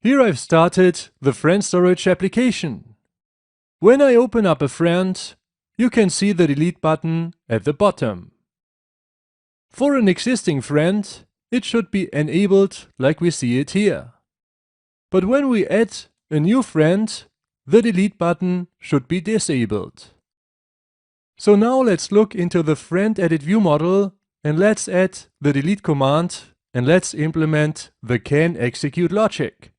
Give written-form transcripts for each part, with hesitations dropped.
Here I've started the friend storage application. When I open up a friend, you can see the delete button at the bottom. For an existing friend, it should be enabled like we see it here. But when we add a new friend, the delete button should be disabled. So now let's look into the friend edit view model and let's add the delete command and let's implement the can execute logic.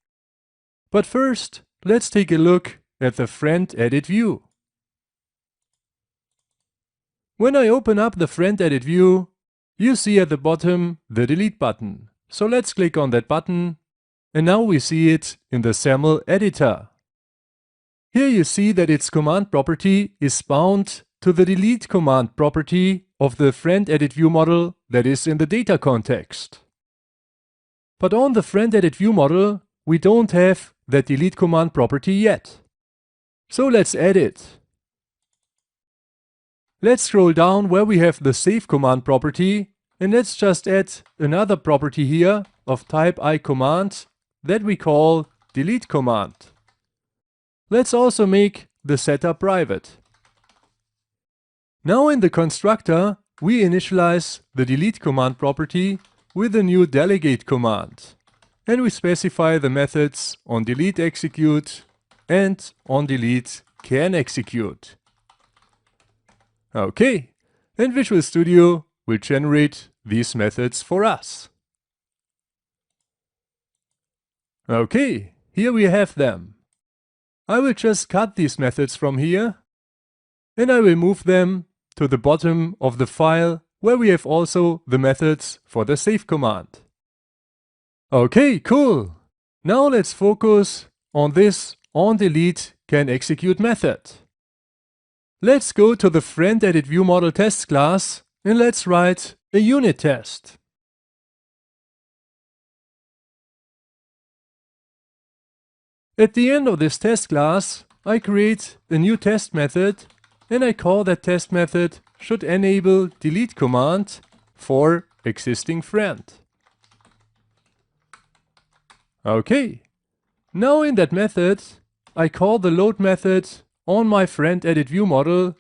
But first, let's take a look at the friend edit view. When I open up the friend edit view, you see at the bottom the delete button. So let's click on that button and now we see it in the SAML editor. Here you see that its command property is bound to the delete command property of the friend edit view model that is in the data context. But on the friend edit view model, we don't have that delete command property yet. So let's add it. Let's scroll down where we have the save command property and let's just add another property here of type iCommand that we call delete command. Let's also make the setup private. Now in the constructor, we initialize the delete command property with a new delegate command. And we specify the methods onDeleteExecute and onDeleteCanExecute. Okay, and Visual Studio will generate these methods for us. Okay, here we have them. I will just cut these methods from here and I will move them to the bottom of the file where we have also the methods for the save command. Okay, cool. Now let's focus on this onDeleteCanExecute method. Let's go to the friend edit view model test class and let's write a unit test. At the end of this test class, I create a new test method and I call that test method should enable delete command for existing friend. Okay, now in that method, I call the load method on my friend edit view model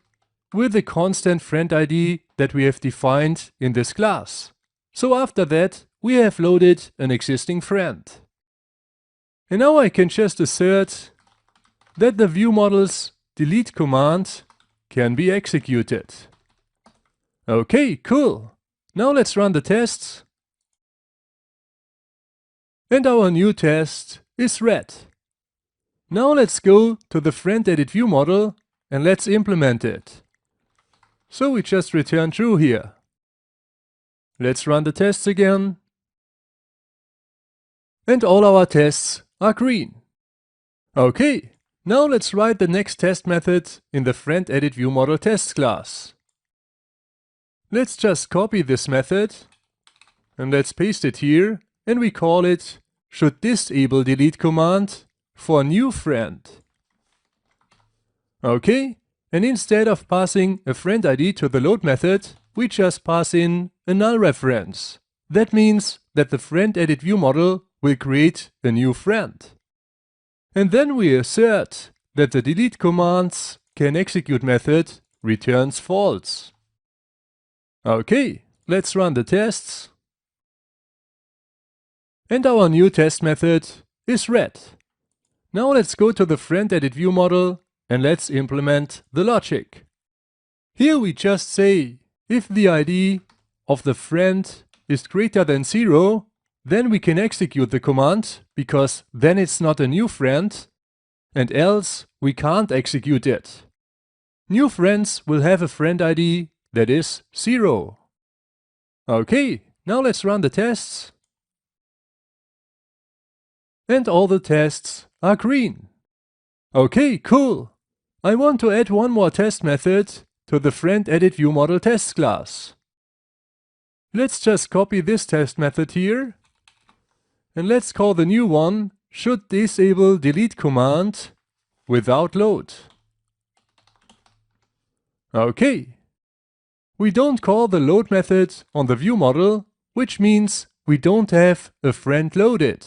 with the constant friend ID that we have defined in this class. So after that, we have loaded an existing friend. And now I can just assert that the view model's delete command can be executed. Okay, cool. Now let's run the tests. And our new test is red. Now let's go to the friend edit view model and let's implement it. So we just return true here. Let's run the tests again. And all our tests are green. Okay, now let's write the next test method in the friend edit view model test class. Let's just copy this method and let's paste it here and we call it should disable delete command for new friend. Okay, and instead of passing a friend ID to the load method, we just pass in a null reference. That means that the friend edit view model will create a new friend. And then we assert that the delete commands can execute method returns false. Okay, let's run the tests. And our new test method is red. Now let's go to the friend edit view model and let's implement the logic. Here we just say if the ID of the friend is greater than 0, then we can execute the command because then it's not a new friend, and else we can't execute it. New friends will have a friend ID that is 0. Okay, now let's run the tests. And all the tests are green. Okay, cool. I want to add one more test method to the friend edit view model test class. Let's just copy this test method here. And let's call the new one should disable delete command without load. Okay. We don't call the load method on the view model, which means we don't have a friend loaded.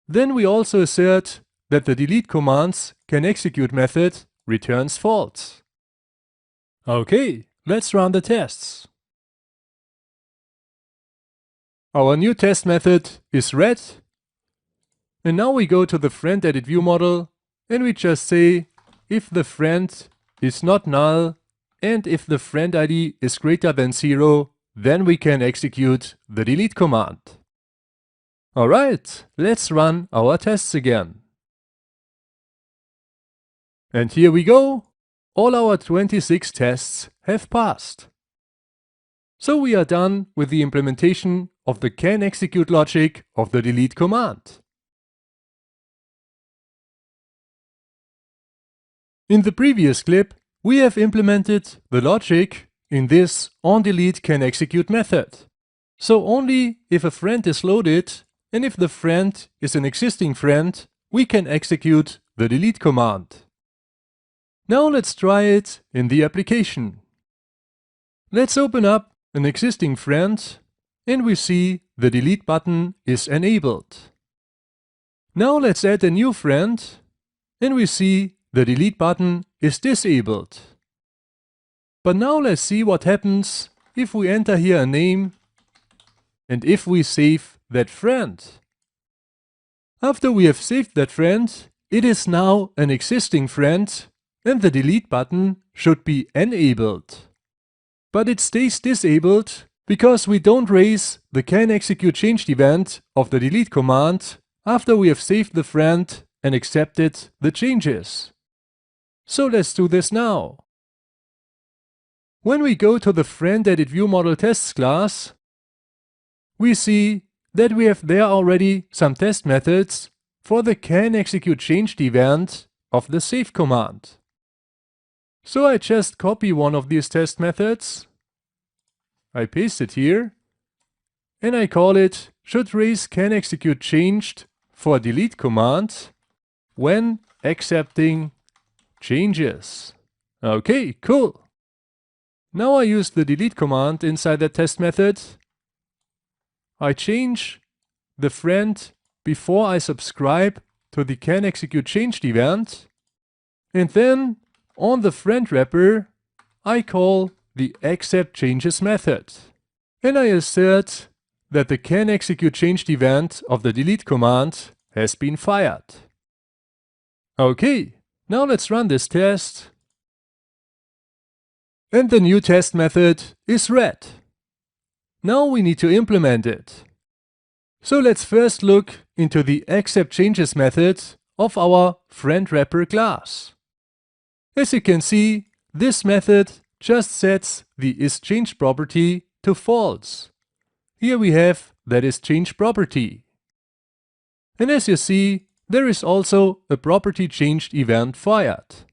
Then we also assert that the delete commands can execute method returns false. Okay, let's run the tests. Our new test method is red. And now we go to the friend edit view model and we just say if the friend is not null and if the friend ID is greater than 0, then we can execute the delete command. Alright, let's run our tests again. And here we go. All our 26 tests have passed. So we are done with the implementation of the can execute logic of the delete command. In the previous clip, we have implemented the logic in this onDelete can execute method. So only if a friend is loaded and if the friend is an existing friend, we can execute the delete command. Now let's try it in the application. Let's open up an existing friend and we see the delete button is enabled. Now let's add a new friend and we see the delete button is disabled. But now let's see what happens if we enter here a name and if we save that friend. After we have saved that friend, it is now an existing friend and the delete button should be enabled. But it stays disabled because we don't raise the can execute changed event of the delete command after we have saved the friend and accepted the changes. So let's do this now. When we go to the friend edit view model tests class, we see that we have there already some test methods for the can execute changed event of the save command. So I just copy one of these test methods, I paste it here, and I call it should raise can execute changed for delete command when accepting changes. Okay, cool. Now I use the delete command inside that test method. I change the friend before I subscribe to the can execute changed event. And then on the friend wrapper, I call the accept changes method. And I assert that the can execute changed event of the delete command has been fired. Okay, now let's run this test. And the new test method is red. Now we need to implement it. So let's first look into the accept changes method of our friend wrapper class. As you can see, this method just sets the isChanged property to false. Here we have that isChanged property. And as you see, there is also a property changed event fired.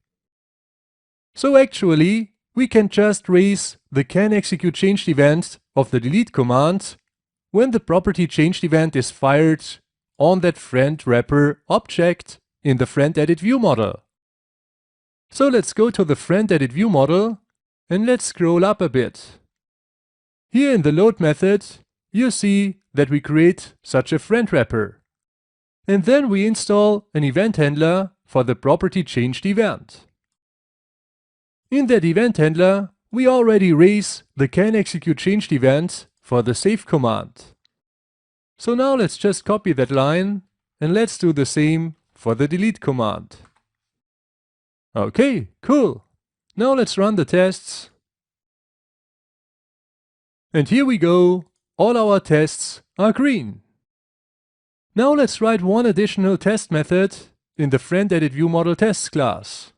So actually, we can just raise the can execute changed event of the delete command when the property changed event is fired on that friend wrapper object in the friend edit view model. So let's go to the friend edit view model and let's scroll up a bit. Here in the load method, you see that we create such a friend wrapper. And then we install an event handler for the property changed event. In that event handler, we already raise the can execute changed event for the save command. So now let's just copy that line and let's do the same for the delete command. Okay, cool. Now let's run the tests. And here we go. All our tests are green. Now let's write one additional test method in the friend edit view model tests class.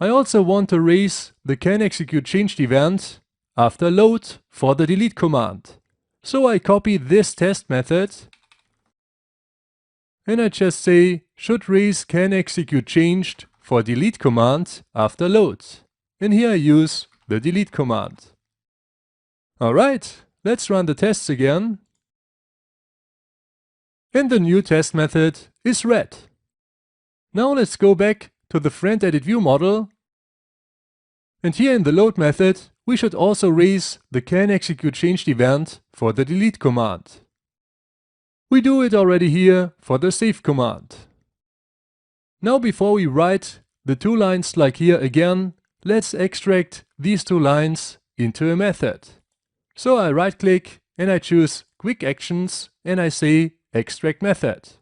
I also want to raise the can execute changed event after load for the delete command. So I copy this test method and I just say should raise can execute changed for delete command after load. And here I use the delete command. Alright, let's run the tests again. And the new test method is red. Now let's go back to the friend edit view model. And here in the load method, we should also raise the can execute changed event for the delete command. We do it already here for the save command. Now before we write the two lines like here again, let's extract these two lines into a method. So I right click and I choose Quick Actions and I say Extract Method.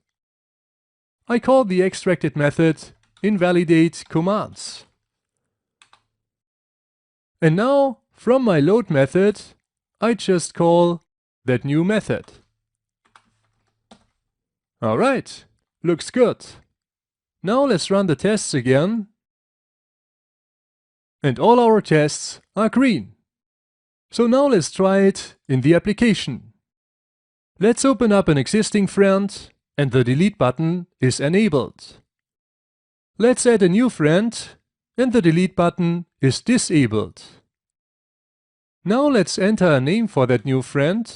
I call the extracted method Invalidate Commands. And now from my load method, I just call that new method. Alright, looks good. Now let's run the tests again. And all our tests are green. So now let's try it in the application. Let's open up an existing friend and the delete button is enabled. Let's add a new friend and the delete button is disabled. Now let's enter a name for that new friend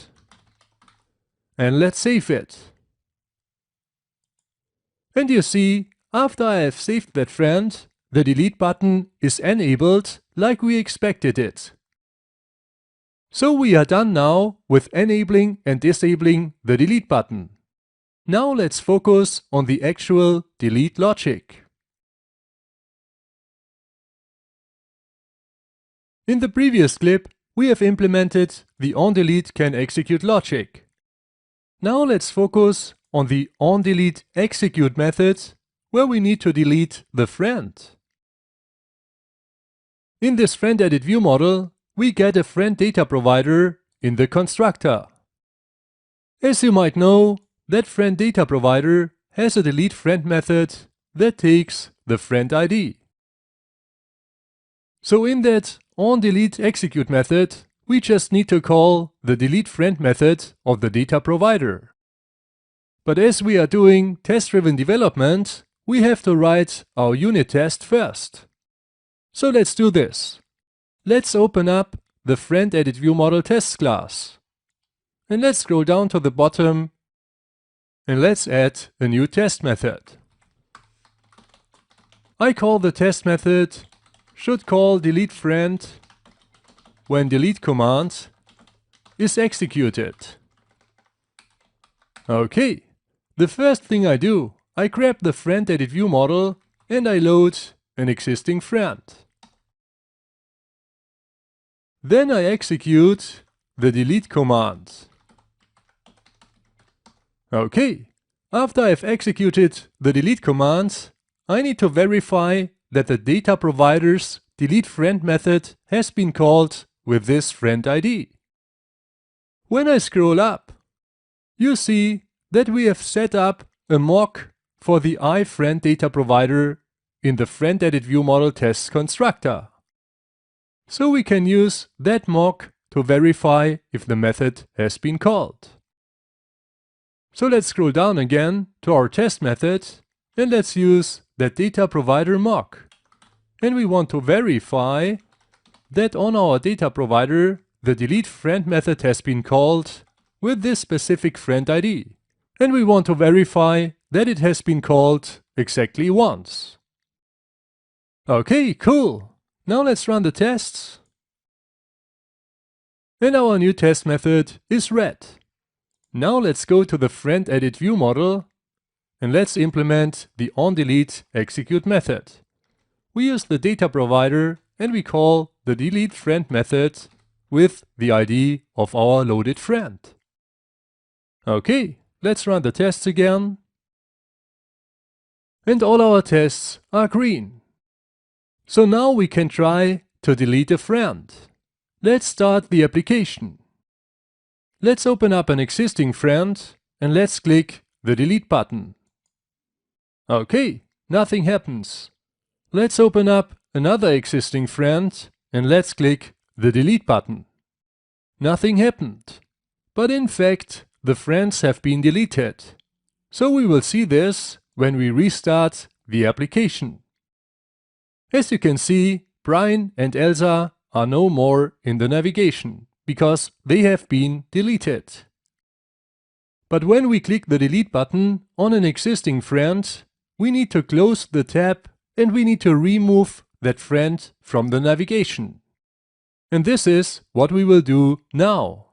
and let's save it. And you see, after I have saved that friend, the delete button is enabled like we expected it. So we are done now with enabling and disabling the delete button. Now let's focus on the actual delete logic. In the previous clip, we have implemented the onDelete can execute logic. Now let's focus on the onDelete execute method, where we need to delete the friend. In this friend edit view model, we get a friend data provider in the constructor. As you might know, that friend data provider has a delete friend method that takes the friend ID. So in that onDelete execute method, we just need to call the delete friend method of the data provider. But as we are doing test-driven development, we have to write our unit test first. So let's do this. Let's open up the friend edit view model tests class. And let's scroll down to the bottom and let's add a new test method. I call the test method should call delete friend when delete command is executed. Okay, the first thing I do, I grab the friend edit view model and I load an existing friend. Then I execute the delete command. Okay, after I've executed the delete command, I need to verify that the data provider's delete friend method has been called with this friend ID. When I scroll up, you see that we have set up a mock for the iFriend data provider in the friend edit view model tests constructor. So we can use that mock to verify if the method has been called. So let's scroll down again to our test method and let's use that data provider mock. And we want to verify that on our data provider the delete friend method has been called with this specific friend ID. And we want to verify that it has been called exactly once. Okay, cool. Now let's run the tests. And our new test method is red. Now let's go to the friend edit view model and let's implement the onDelete execute method. We use the data provider and we call the delete friend method with the ID of our loaded friend. Okay, let's run the tests again. And all our tests are green. So now we can try to delete a friend. Let's start the application. Let's open up an existing friend and let's click the delete button. Okay, nothing happens. Let's open up another existing friend and let's click the delete button. Nothing happened. But in fact, the friends have been deleted. So we will see this when we restart the application. As you can see, Brian and Elsa are no more in the navigation because they have been deleted. But when we click the delete button on an existing friend, we need to close the tab and we need to remove that friend from the navigation. And this is what we will do now.